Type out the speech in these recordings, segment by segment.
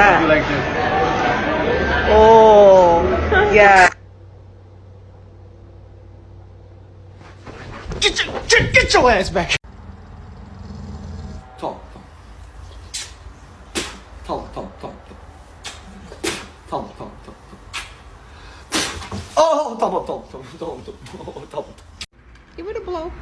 that. You like this? Oh, yeah. Get your ass back. Talk. Oh, talk. Give it a blow.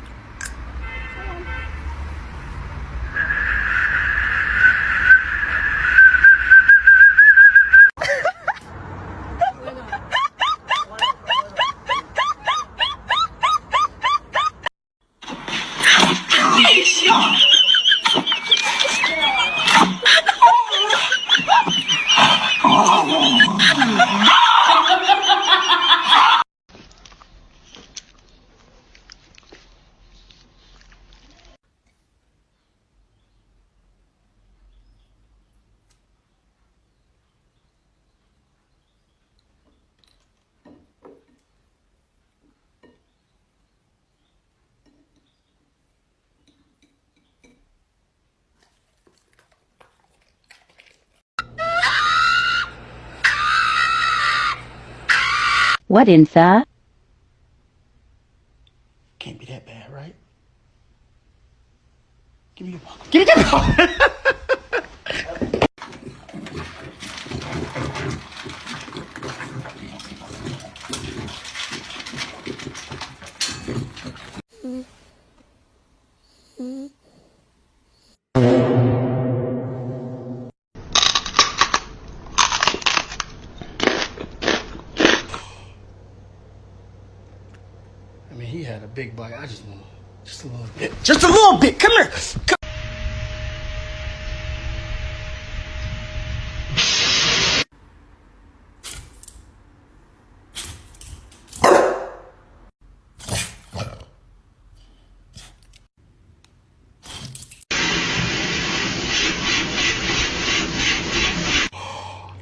What in the? Can't be that bad, right? Give me your ball. Give me your ball. I mean, he had a big bite. I just want just a little bit. Just a little bit. Come here. Come.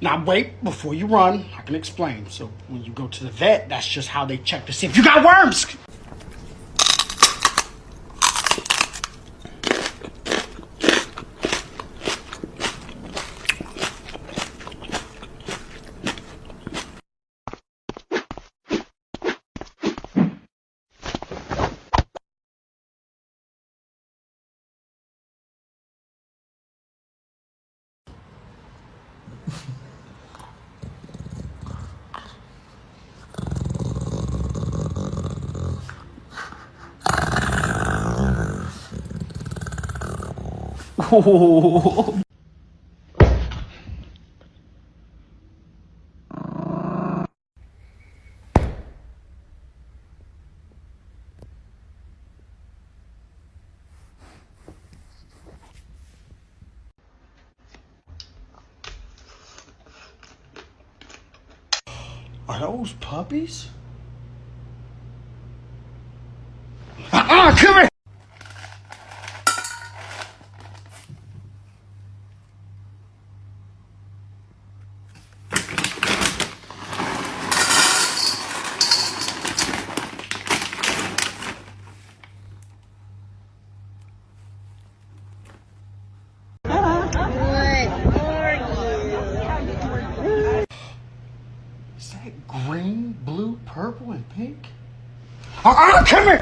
Now wait, before you run, I can explain. So when you go to the vet, that's just how they check to see if you got worms. Oh. Are those puppies? Come here! Is that green, blue, purple, and pink? Come here!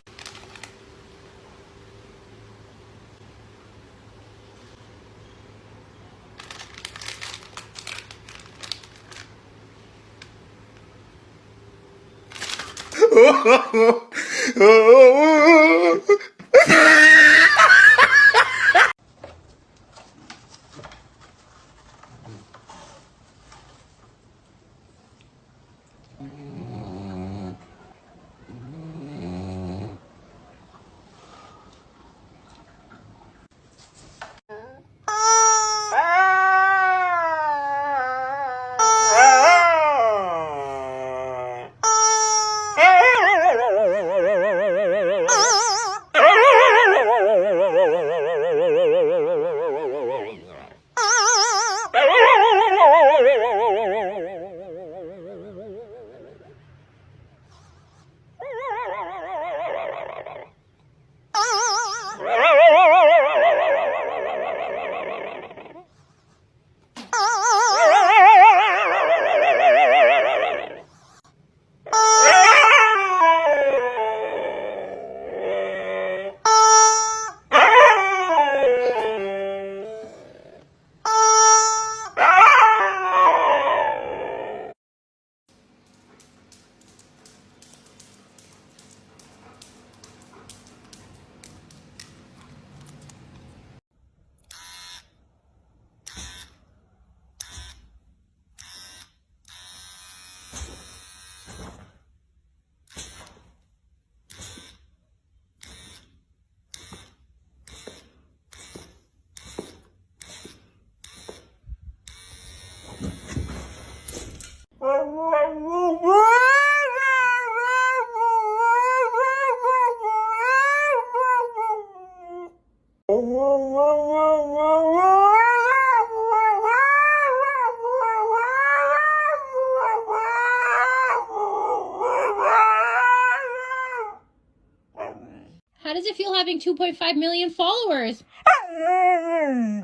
does it feel having 2.5 million followers?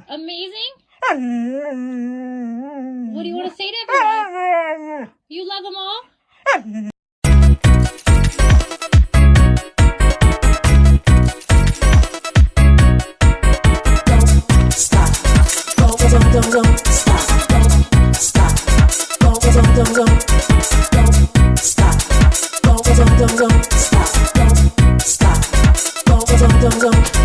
Amazing? What do you want to say to everyone? You love them all? Stop. Don't stop. Don't stop. Don't stop. Don't stop. Don't stop. Don't stop.